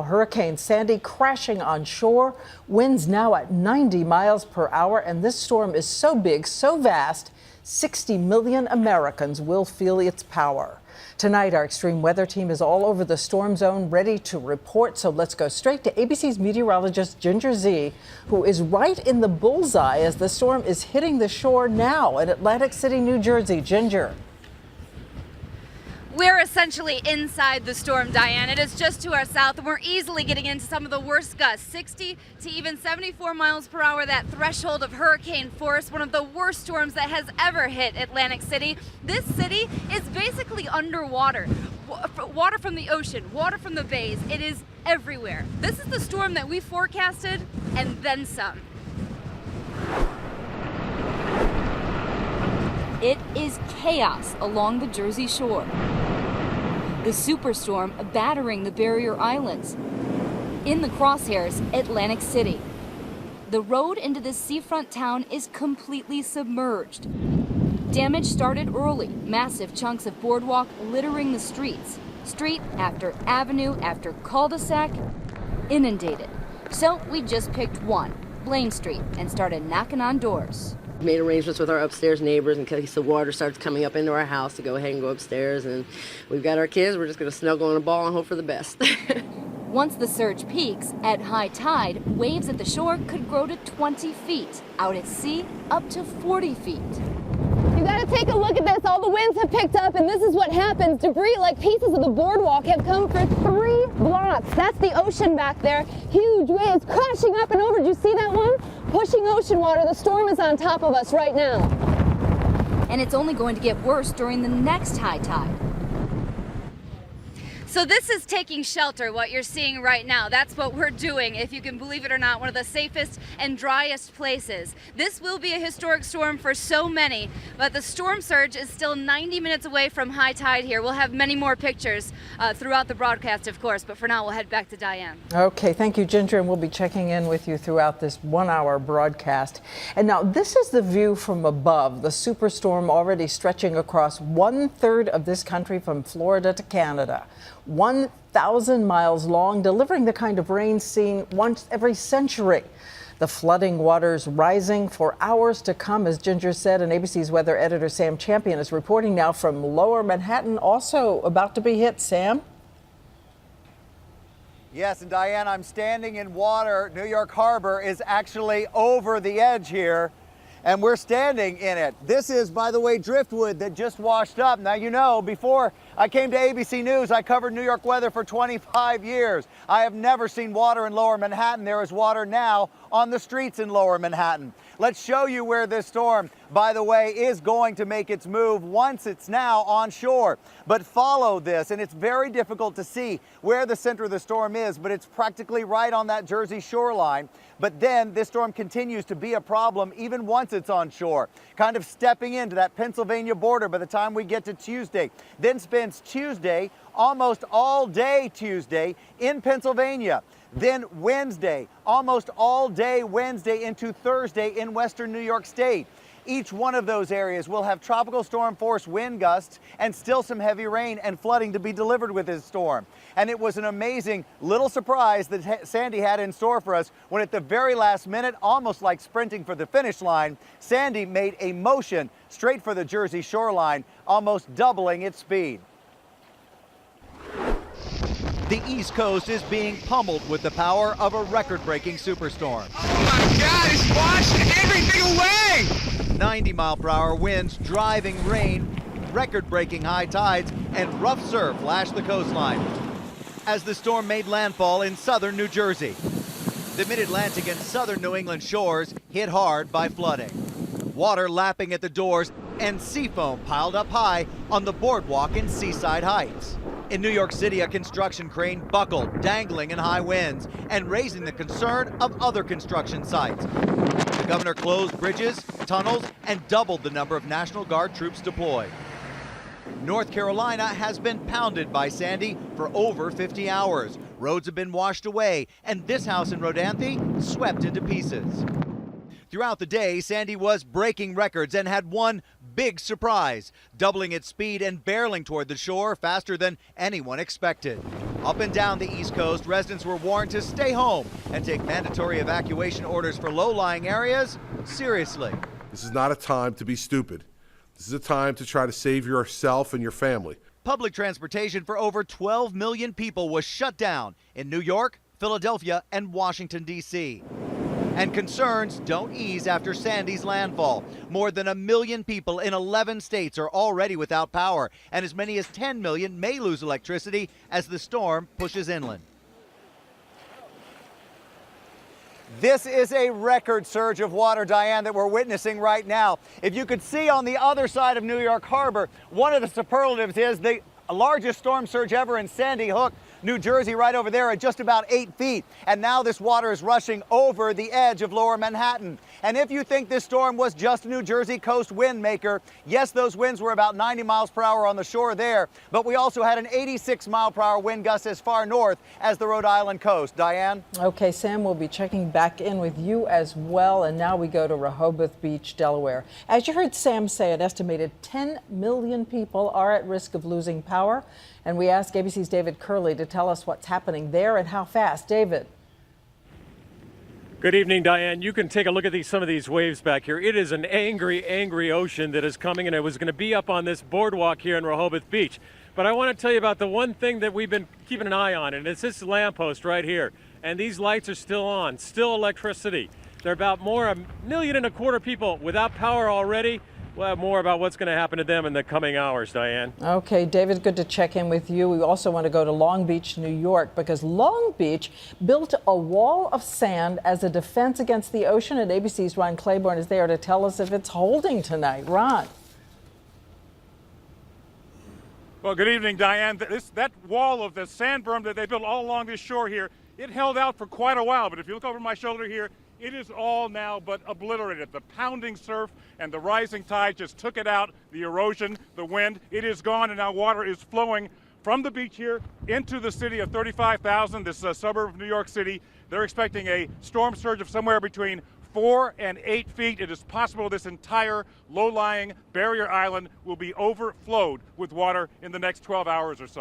Hurricane Sandy crashing on shore, winds now at 90 miles per hour, and this storm is so big, so vast, 60 million Americans will feel its power. Tonight, our extreme weather team is all over the storm zone, ready to report. So let's go straight to ABC's meteorologist Ginger Zee, who is right in the bullseye as the storm is hitting the shore now in Atlantic City, New Jersey. Ginger. We're essentially inside the storm, Diane. It is just to our south, and we're easily getting into some of the worst gusts, 60 to even 74 miles per hour, that threshold of hurricane force, one of the worst storms that has ever hit Atlantic City. This city is basically underwater. Water from the ocean, water from the bays, it is everywhere. This is the storm that we forecasted, and then some. It is chaos along the Jersey Shore. The superstorm battering the barrier islands. In the crosshairs, Atlantic City. The road into this seafront town is completely submerged. Damage started early, massive chunks of boardwalk littering the streets. Street after avenue after cul-de-sac, inundated. So we just picked one, Blaine Street, and started knocking on doors. Made arrangements with our upstairs neighbors in case the water starts coming up into our house to go ahead and go upstairs. And we've got our kids. We're just going to snuggle in a ball and hope for the best. Once the surge peaks, at high tide, waves at the shore could grow to 20 feet. Out at sea, up to 40 feet. You gotta take a look at this. All the winds have picked up, and this is what happens. Debris like pieces of the boardwalk have come for 3 blocks. That's the ocean back there. Huge waves crashing up and over. Did you see that one? Pushing ocean water. The storm is on top of us right now. And it's only going to get worse during the next high tide. So this is taking shelter, what you're seeing right now. That's what we're doing, if you can believe it or not, one of the safest and driest places. This will be a historic storm for so many, but the storm surge is still 90 minutes away from high tide here. We'll have many more pictures throughout the broadcast, of course, but for now we'll head back to Diane. Okay, thank you, Ginger, and we'll be checking in with you throughout this 1-hour broadcast. And now this is the view from above, the superstorm already stretching across 1/3 of this country from Florida to Canada. 1,000 miles long, delivering the kind of rain seen once every century. The flooding waters rising for hours to come, as Ginger said, and ABC's weather editor Sam Champion is reporting now from Lower Manhattan, also about to be hit. Sam? Yes, and Diane, I'm standing in water. New York Harbor is actually over the edge here, and we're standing in it. This is, by the way, driftwood that just washed up. Now, you know, before I came to ABC News, I covered New York weather for 25 years. I have never seen water in Lower Manhattan. There is water now on the streets in Lower Manhattan. Let's show you where this storm, by the way, is going to make its move once it's now on shore. But follow this, and it's very difficult to see where the center of the storm is, but it's practically right on that Jersey shoreline. But then this storm continues to be a problem even once it's on shore, kind of stepping into that Pennsylvania border by the time we get to Tuesday. Then spends Tuesday, almost all day Tuesday, in Pennsylvania. Then Wednesday, almost all day Wednesday into Thursday in western New York State. Each one of those areas will have tropical storm force wind gusts and still some heavy rain and flooding to be delivered with this storm. And it was an amazing little surprise that Sandy had in store for us when at the very last minute, almost like sprinting for the finish line, Sandy made a motion straight for the Jersey shoreline, almost doubling its speed. The East Coast is being pummeled with the power of a record-breaking superstorm. Oh my God, it's washing everything away! 90-mile-per-hour winds, driving rain, record-breaking high tides, and rough surf lashed the coastline as the storm made landfall in southern New Jersey. The mid-Atlantic and southern New England shores hit hard by flooding. Water lapping at the doors and sea foam piled up high on the boardwalk in Seaside Heights. In New York City, a construction crane buckled, dangling in high winds, and raising the concern of other construction sites. The governor closed bridges, tunnels, and doubled the number of National Guard troops deployed. North Carolina has been pounded by Sandy for over 50 hours. Roads have been washed away, and this house in Rodanthe swept into pieces. Throughout the day, Sandy was breaking records and had one big surprise, doubling its speed and barreling toward the shore faster than anyone expected. Up and down the East Coast, residents were warned to stay home and take mandatory evacuation orders for low-lying areas seriously. This is not a time to be stupid. This is a time to try to save yourself and your family. Public transportation for over 12 million people was shut down in New York, Philadelphia, and Washington, D.C. And concerns don't ease after Sandy's landfall. More than 1 million people in 11 states are already without power, and as many as 10 million may lose electricity as the storm pushes inland. This is a record surge of water, Diane, that we're witnessing right now. If you could see on the other side of New York Harbor, one of the superlatives is the largest storm surge ever in Sandy Hook, New Jersey, right over there at just about 8 feet. And now this water is rushing over the edge of lower Manhattan. And if you think this storm was just a New Jersey coast wind maker, yes, those winds were about 90 miles per hour on the shore there, but we also had an 86 mile per hour wind gust as far north as the Rhode Island coast. Diane? Okay, Sam, we'll be checking back in with you as well. And now we go to Rehoboth Beach, Delaware. As you heard Sam say, an estimated 10 million people are at risk of losing power. And we asked ABC's David Curley to tell us what's happening there and how fast. David. Good evening, Diane. You can take a look at some of these waves back here. It is an angry, angry ocean that is coming, and it was going to be up on this boardwalk here in Rehoboth Beach. But I want to tell you about the one thing that we've been keeping an eye on, and it's this lamppost right here. And these lights are still on, still electricity. There are about $1.25 million people without power already. We'll have more about what's going to happen to them in the coming hours, Diane. Okay, David, good to check in with you. We also want to go to Long Beach, New York, because Long Beach built a wall of sand as a defense against the ocean, and ABC's Ron Claiborne is there to tell us if it's holding tonight. Ron. Well, good evening, Diane. That wall of the sand berm that they built all along this shore here, it held out for quite a while, but if you look over my shoulder here, it is all now but obliterated. The pounding surf and the rising tide just took it out. The erosion, the wind, it is gone, and now water is flowing from the beach here into the city of 35,000, this suburb of New York City. They're expecting a storm surge of somewhere between 4 and 8 feet. It is possible this entire low-lying barrier island will be overflowed with water in the next 12 hours or so.